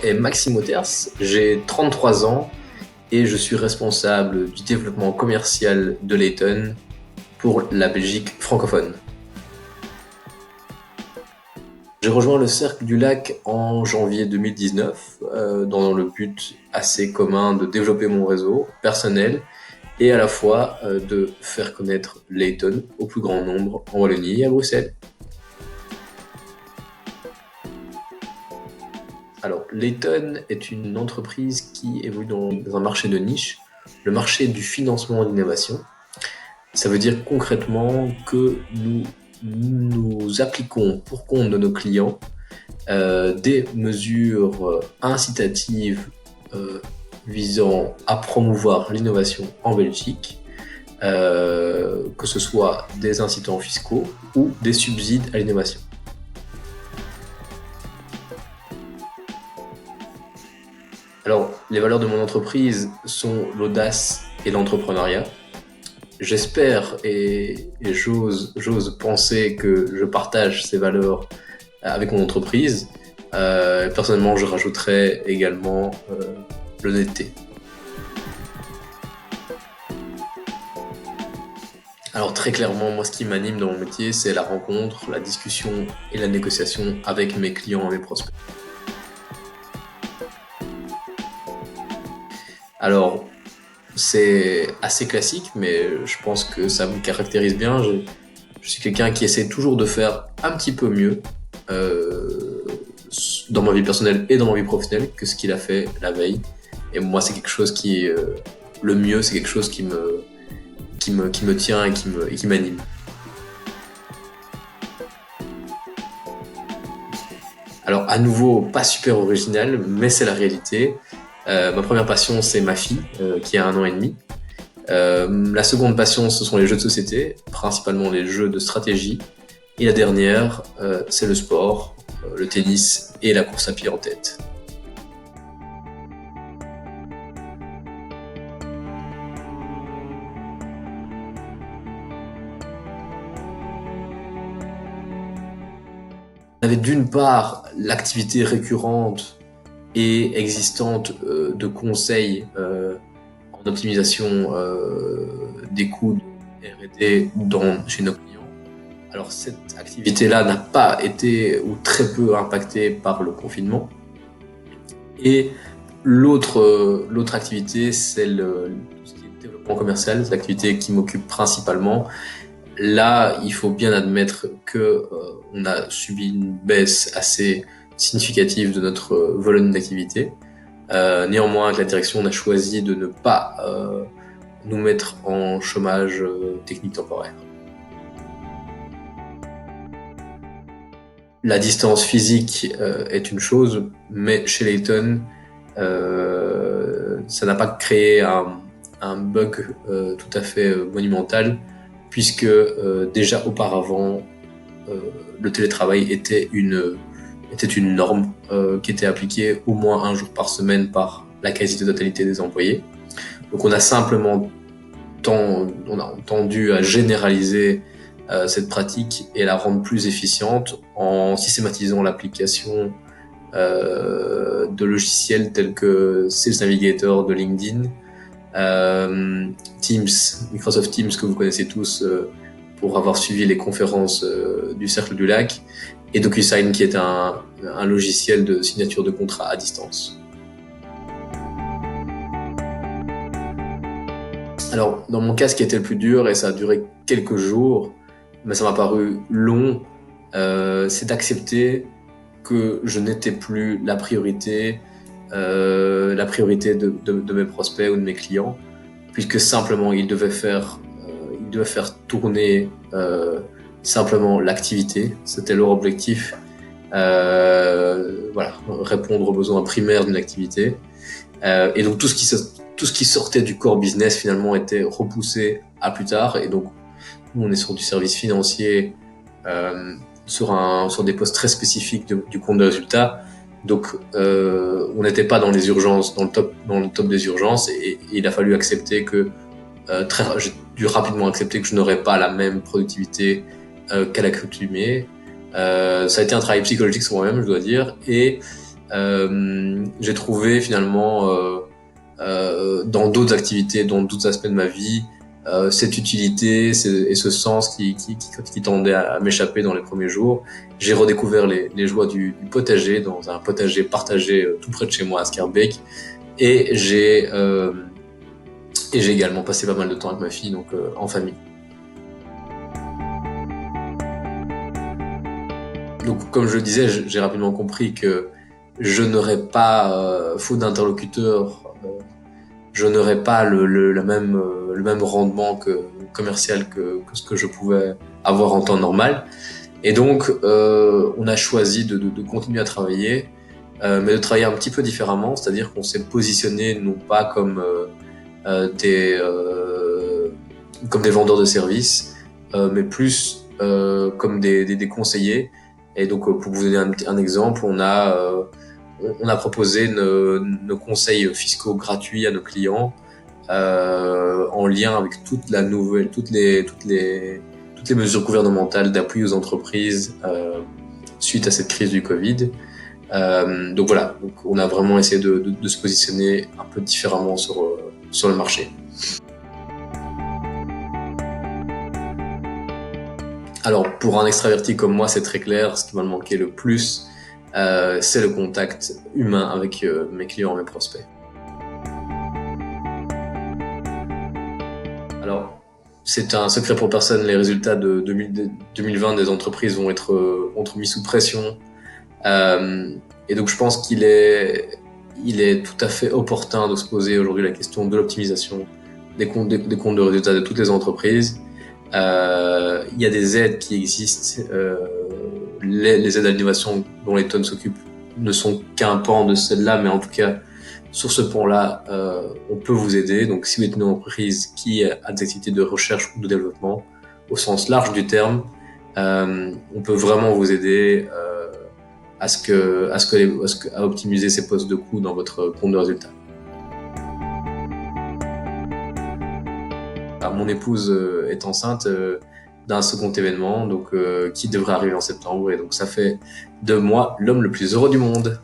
est Maxime Auters, j'ai 33 ans et je suis responsable du développement commercial de Layton pour la Belgique francophone. J'ai rejoint le Cercle du Lac en janvier 2019 dans le but assez commun de développer mon réseau personnel et à la fois de faire connaître Layton au plus grand nombre en Wallonie et à Bruxelles. Alors, Layton est une entreprise qui évolue dans un marché de niche, le marché du financement d'innovation. Ça veut dire concrètement que nous appliquons pour compte de nos clients des mesures incitatives visant à promouvoir l'innovation en Belgique, que ce soit des incitants fiscaux ou des subsides à l'innovation. Alors, les valeurs de mon entreprise sont l'audace et l'entrepreneuriat. J'espère et j'ose penser que je partage ces valeurs avec mon entreprise. Personnellement, je rajouterais également l'honnêteté. Alors très clairement, moi ce qui m'anime dans mon métier, c'est la rencontre, la discussion et la négociation avec mes clients et mes prospects. Alors, c'est assez classique, mais je pense que ça me caractérise bien. Je suis quelqu'un qui essaie toujours de faire un petit peu mieux dans ma vie personnelle et dans ma vie professionnelle que ce qu'il a fait la veille. Et moi, c'est quelque chose qui, le mieux, c'est quelque chose qui me tient et qui m'anime. Alors, à nouveau, pas super original, mais c'est la réalité. Ma première passion, c'est ma fille, qui a 1 an et demi. La seconde passion, ce sont les jeux de société, principalement les jeux de stratégie. Et la dernière, c'est le sport, le tennis et la course à pied en tête. On avait d'une part l'activité récurrente et existante de conseils en optimisation des coûts de R&D chez nos clients. Alors cette activité-là n'a pas été ou très peu impactée par le confinement. Et l'autre activité, c'est tout ce qui est développement commercial, c'est l'activité qui m'occupe principalement. Là, il faut bien admettre que on a subi une baisse assez significative de notre volume d'activité. Néanmoins, avec la direction, on a choisi de ne pas nous mettre en chômage technique temporaire. La distance physique est une chose, mais chez Layton, ça n'a pas créé un bug tout à fait monumental, puisque déjà auparavant, le télétravail était une norme qui était appliquée au moins 1 jour par semaine par la quasi-totalité des employés. Donc on a simplement tendu à généraliser cette pratique et la rendre plus efficiente en systématisant l'application de logiciels tels que Sales Navigator de LinkedIn, Teams, Microsoft Teams que vous connaissez tous pour avoir suivi les conférences du Cercle du Lac, et DocuSign qui est un logiciel de signature de contrat à distance. Alors, dans mon cas, ce qui était le plus dur, et ça a duré quelques jours, mais ça m'a paru long, c'est d'accepter que je n'étais plus la priorité de mes prospects ou de mes clients, puisque simplement ils devaient faire tourner simplement l'activité. C'était leur objectif, répondre aux besoins primaires d'une activité. Et donc tout ce qui sortait du core business finalement était repoussé à plus tard. Et donc nous on est sur du service financier, sur des postes très spécifiques du compte de résultat. Donc on n'était pas dans les urgences, dans le top des urgences, et il a fallu accepter que j'ai dû rapidement accepter que je n'aurais pas la même productivité qu'à l'accoutumée. Ça a été un travail psychologique sur moi-même, je dois dire, et j'ai trouvé finalement dans d'autres activités, dans d'autres aspects de ma vie, cette utilité et ce sens qui tendait à m'échapper dans les premiers jours. J'ai redécouvert les joies du potager dans un potager partagé tout près de chez moi à Schaerbeek, et j'ai également passé pas mal de temps avec ma fille, donc en famille. Donc, comme je le disais, j'ai rapidement compris que je n'aurais pas, faute d'interlocuteur, je n'aurais pas le même rendement commercial que ce que je pouvais avoir en temps normal. Et donc, on a choisi de continuer à travailler, mais de travailler un petit peu différemment, c'est-à-dire qu'on s'est positionné non pas comme des vendeurs de services, mais plus comme des conseillers. Et donc, pour vous donner un exemple, on a proposé nos conseils fiscaux gratuits à nos clients, en lien avec toutes les mesures gouvernementales d'appui aux entreprises suite à cette crise du Covid. Donc voilà, donc on a vraiment essayé de se positionner un peu différemment sur le marché. Alors, pour un extraverti comme moi, c'est très clair. Ce qui m'a manqué le plus, c'est le contact humain avec mes clients, mes prospects. Alors, c'est un secret pour personne. Les résultats de 2020 des entreprises vont être mis sous pression. Et donc, je pense il est tout à fait opportun de se poser aujourd'hui la question de l'optimisation des comptes de résultats de toutes les entreprises. Il y a des aides qui existent. Les aides à l'innovation dont les tonnes s'occupent ne sont qu'un pan de celle-là, mais en tout cas, sur ce pan-là, on peut vous aider. Donc, si vous êtes une entreprise qui a des activités de recherche ou de développement, au sens large du terme, on peut vraiment vous aider à optimiser ces postes de coûts dans votre compte de résultats. Alors, mon épouse est enceinte d'un second événement, donc qui devrait arriver en septembre, et donc ça fait de moi l'homme le plus heureux du monde.